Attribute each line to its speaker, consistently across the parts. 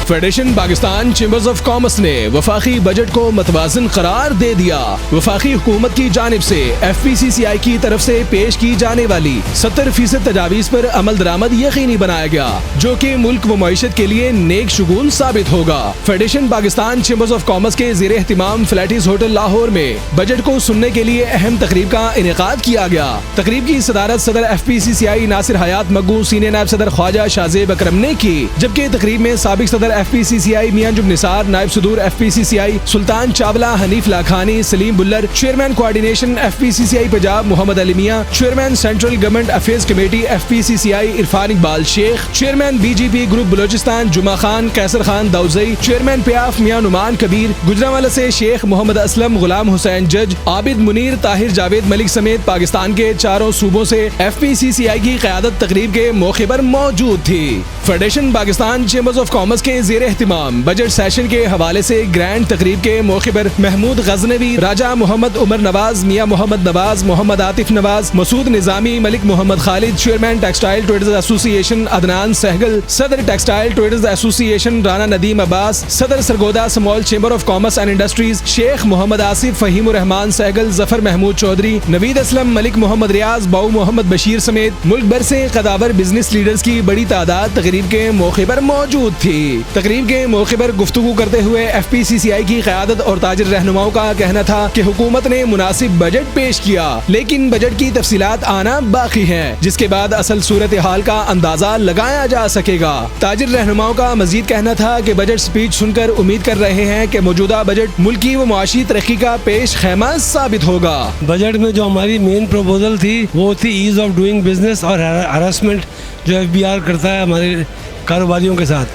Speaker 1: Federation Pakistan chambers of commerce ने वफाकी budget को मतवाजन करार दे दिया। वफाकी हुकूमत की जानिब से FPCCI की तरफ से पेश की जाने वाली 70% तजावीज़ पर अमल दरामद यकीनी बनाया गया, जो कि मुल्क व मईशत के लिए नेक शुगून साबित होगा। Federation Pakistan chambers of commerce के ज़ेर एहतिमाम फ्लैटिस होटल लाहौर में बजट को सुनने के लिए अहम तकरीब का इनेकाद किया गया। तकरीब की सदारत सदर FPCCI नासिर हयात मग्गू, सीनियर नायब सदर ख्वाजा शाहजेब अकरम ने की, जबकि तकरीब में साबिक सदर FPCCI मियां जुब निसार, नायब सदूर FPCCI Sultan Chawla, Hanif Lakhani, Salim Bullar, chairman coordination FPCCI Punjab Mohammad Ali Mian, chairman central government affairs committee FPCCI Irfan Iqbal Sheikh, chairman BGP group Balochistan Juma Khan, Qaiser Khan Daudai, chairman PAF Mian Nauman Kabir, Gujranwala से शेख मोहम्मद असलम, गुलाम हुसैन जज, आबिद मुनीर, ताहिर जावेद मलिक समेत पाकिस्तान के चारों सूबों से FPCCI की क़यादत तकरीब के मौके पर मौजूद थी। Federation Pakistan chambers of commerce के ज़ेर एहतिमाम बजट सेशन के हवाले से ग्रैंड तकरीब के मौके पर Mahmood Ghaznavi, Raja Mohammad Umar Nawaz, Mian Mohammad Nawaz, Mohammad Atif Nawaz, Masood Nizami, Malik Mohammad Khalid, chairman textile traders association Adnan Sehgal, सदर textile traders association Rana Nadeem Abbas, सदर Sargodha small chamber of commerce and industries Sheikh Mohammad Asif, Faheem Rehman Sehgal, Zafar Mahmood Chaudhry, Naveed Aslam, Malik Mohammad Riaz, Bau Mohammad Bashir समेत मुल्क भर से कदावर बिजनेस लीडर्स की बड़ी तादाद तकरीब के मौके पर मौजूद थी। तकरीब के मौके पर गुफ्तगू करते हुए FPCCI की क़यादत और ताजिर रहनुमाओं का कहना था कि हुकूमत ने मुनासिब बजट पेश किया, लेकिन बजट की तफसीलात आना बाकी है, जिसके बाद असल सूरत हाल का अंदाजा लगाया जा सकेगा। ताजिर रहनुमाओं का मजीद कहना था कि बजट स्पीच सुनकर उम्मीद कर रहे हैं कि मौजूदा बजट मुल्की व मुआशी तरक्की का पेश खैमा साबित होगा।
Speaker 2: बजट में जो हमारी मेन प्रपोजल थी वो थी ईज ऑफ डूइंग बिजनेस और हरासमेंट जो FBR करता है हमारे कारोबारियों के साथ,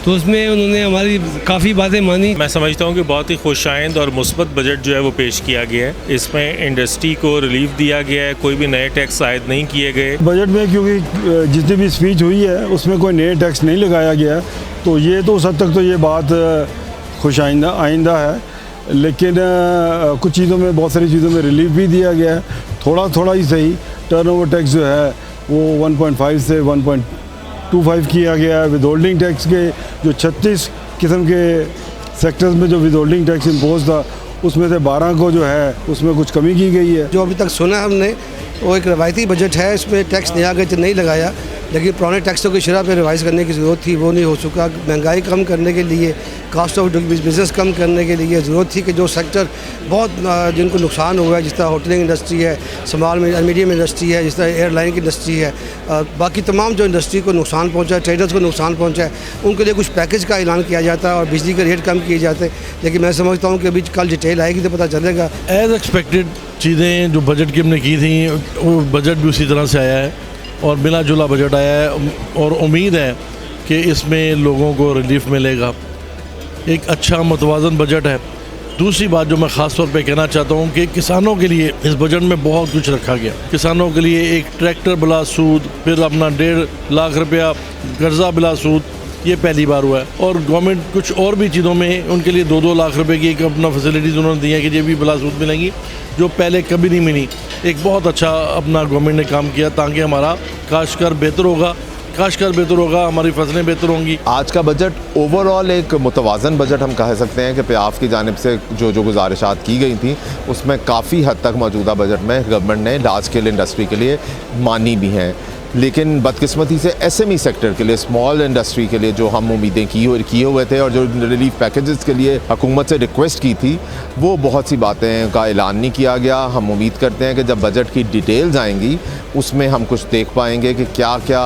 Speaker 2: तो उसमें उन्होंने हमारी काफ़ी बातें मानी।
Speaker 3: मैं समझता हूँ कि बहुत ही खुशाइंद और मुस्बत बजट जो है वो पेश किया गया है। इसमें इंडस्ट्री को रिलीफ दिया गया है, कोई भी नए टैक्स आयद नहीं किए गए
Speaker 4: बजट में, क्योंकि जितनी भी स्पीच हुई है उसमें कोई नए टैक्स नहीं लगाया गया, तो ये तो उस हद तक तो ये बात खुशाइंदा आइंदा है, लेकिन कुछ चीज़ों में, बहुत सारी चीज़ों में रिलीफ भी दिया गया है, थोड़ा थोड़ा ही सही। टर्नओवर टैक्स जो है वो 1.5 से 1.25 किया गया है। विद होल्डिंग टैक्स के जो 36 किस्म के सेक्टर्स में जो विद होल्डिंग टैक्स इम्पोज था, उसमें से 12 को जो है उसमें कुछ कमी की गई है।
Speaker 5: जो अभी तक सुना हमने वो एक रवायती बजट है, इसमें टैक्स नया गज नहीं लगाया, लेकिन पुराने टैक्सों की शरह पर रिवाइज़ करने की ज़रूरत थी, वो नहीं हो चुका। महंगाई कम करने के लिए, कास्ट ऑफ डूइंग बिजनेस कम करने के लिए ज़रूरत थी कि जो सेक्टर बहुत जिनको नुकसान हुआ है, जिस तरह होटलिंग इंडस्ट्री है, स्मॉल मीडियम इंडस्ट्री है, जिस तरह एयरलाइन की इंडस्ट्री है, बाकी तमाम जो इंडस्ट्री को नुकसान पहुँचा है, ट्रेडर्स को नुकसान पहुँचा है, उनके लिए कुछ पैकेज का ऐलान किया जाता है और बिजली के रेट कम किए जाते हैं। लेकिन मैं समझता हूँ कि अभी कल डिटेल आएगी तो पता चलेगा।
Speaker 6: एज एक्सपेक्टेड चीज़ें जो बजट की हमने की थी, वो बजट भी उसी तरह से आया है और मिला जुला बजट आया है, और उम्मीद है कि इसमें लोगों को रिलीफ मिलेगा। एक अच्छा मतवाजन बजट है। दूसरी बात जो मैं ख़ास तौर पे कहना चाहता हूँ कि किसानों के लिए इस बजट में बहुत कुछ रखा गया। किसानों के लिए एक ट्रैक्टर बिला सूद, फिर अपना 1.5 लाख रुपया कर्जा बिला सूद, ये पहली बार हुआ है। और गवर्नमेंट कुछ और भी चीज़ों में उनके लिए 2-2 लाख रुपए की एक अपना फैसिलिटीज़ उन्होंने दी है कि ये भी बिला सूद मिलेंगी, जो पहले कभी नहीं मिली। एक बहुत अच्छा अपना गवर्नमेंट ने काम किया ताकि हमारा काश्तकार बेहतर होगा, हमारी फसलें बेहतर होंगी।
Speaker 7: आज का बजट ओवरऑल एक मुतवाज़न बजट हम कह सकते हैं कि PAF की जानिब से जो गुजारिशात की गई थी उसमें काफ़ी हद तक मौजूदा बजट में गवर्नमेंट ने लार्ज स्केल इंडस्ट्री के लिए मानी भी हैं। लेकिन बदकिस्मती से SME सेक्टर के लिए, स्मॉल इंडस्ट्री के लिए जो हम उम्मीदें किए हुए थे और जो रिलीफ पैकेजेस के लिए हुकूमत से रिक्वेस्ट की थी, वो बहुत सी बातें का ऐलान नहीं किया गया। हम उम्मीद करते हैं कि जब बजट की डिटेल्स आएंगी उसमें हम कुछ देख पाएंगे कि क्या क्या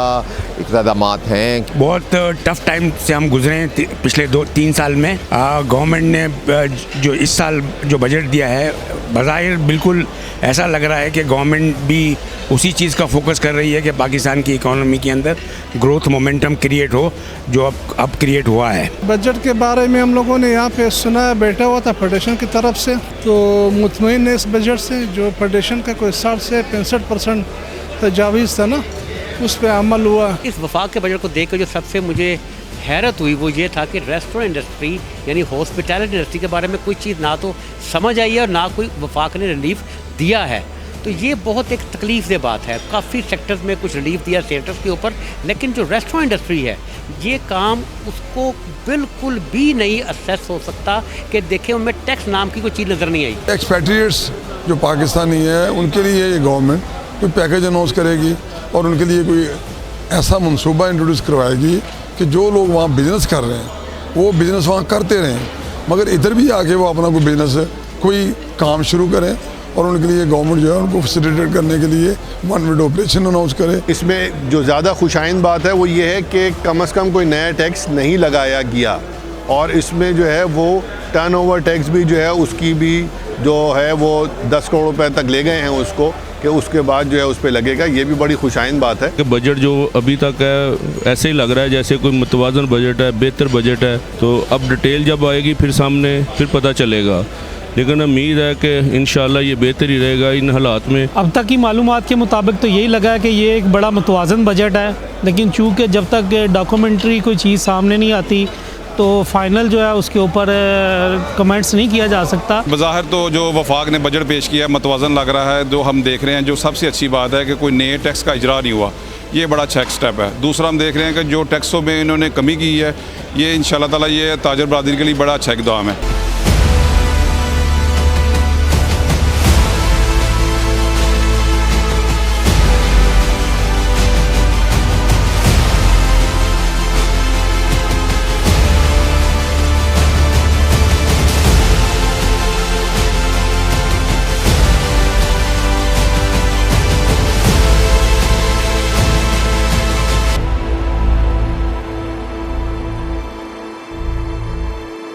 Speaker 7: इक़दामात हैं।
Speaker 8: बहुत टफ टाइम से हम गुजरे हैं पिछले 2-3 साल में। गवर्नमेंट ने जो इस साल जो बजट दिया है, बज़ाहिर बिल्कुल ऐसा लग रहा है कि गवर्नमेंट भी उसी चीज़ का फोकस कर रही है कि पाकिस्तान की इकोनॉमी के अंदर ग्रोथ मोमेंटम क्रिएट हो, जो अब क्रिएट हुआ है।
Speaker 9: बजट के बारे में हम लोगों ने यहाँ पे सुना है, बैठा हुआ था फेडरेशन की तरफ से, तो मुतमईन है इस बजट से। जो फेडरेशन का कोई 60 से 65% तजावीज़ था ना, उस पर अमल हुआ।
Speaker 10: इस वफाक के बजट को देख कर जो सबसे मुझे हैरत हुई वो ये था कि रेस्टोरेंट इंडस्ट्री यानी हॉस्पिटैलिटी इंडस्ट्री के बारे में कोई चीज़ ना तो समझ आई है और ना कोई वफाक ने रिलीफ दिया है। तो ये बहुत एक तकलीफ दे बात है। काफ़ी सेक्टर्स में कुछ रिलीफ दिया सेक्टर्स के ऊपर, लेकिन जो रेस्टोरेंट इंडस्ट्री है ये काम उसको बिल्कुल भी नहीं असेस हो सकता कि देखें उनमें टैक्स नाम की कोई चीज़ नज़र नहीं आई।
Speaker 11: एक्सपैट्रिएट्स जो पाकिस्तानी है उनके लिए ये गवर्नमेंट कोई पैकेज अनाउंस करेगी और उनके लिए कोई ऐसा मंसूबा इंट्रोड्यूस करवाएगी कि जो लोग वहाँ बिज़नेस कर रहे हैं वो बिज़नेस वहाँ करते रहें, मगर इधर भी आके वो अपना कोई बिज़नेस कोई काम शुरू करें और उनके लिए गवर्नमेंट जो है उनको फैसिलिटेट करने के लिए वन विंडो ऑपरेशन अनाउंस करे।
Speaker 12: इसमें जो ज़्यादा खुशाइंद बात है वो ये है कि कम से कम कोई नया टैक्स नहीं लगाया गया और इसमें जो है वो टर्नओवर टैक्स भी जो है उसकी भी जो है वो 10 करोड़ रुपए तक ले गए हैं उसको कि उसके बाद जो है उस पर लगेगा। ये भी बड़ी खुशाइंद बात है
Speaker 13: कि बजट जो अभी तक है ऐसे ही लग रहा है जैसे कोई मुतवाज़न बजट है, बेहतर बजट है। तो अब डिटेल जब आएगी फिर सामने फिर पता चलेगा, लेकिन उम्मीद है कि इंशाल्लाह ये बेहतर ही रहेगा इन हालात में।
Speaker 14: अब तक की मालूमात के मुताबिक तो यही लगा है कि ये एक बड़ा मुतवाज़न बजट है, लेकिन चूँकि जब तक डॉक्यूमेंट्री कोई चीज़ सामने नहीं आती तो फाइनल जो है उसके ऊपर कमेंट्स नहीं किया जा सकता।
Speaker 15: बज़ाहिर तो जो वफाक ने बजट पेश किया है मुतवाज़न लग रहा है। जो हम देख रहे हैं, जो सबसे अच्छी बात है कि कोई नए टैक्स का इजरा नहीं हुआ, ये बड़ा अच्छा स्टेप है। दूसरा हम देख रहे हैं कि जो टैक्सों में इन्होंने कमी की है, ये इंशाल्लाह ताला ये ताजर बरादरी के लिए बड़ा अच्छा इक़दाम है।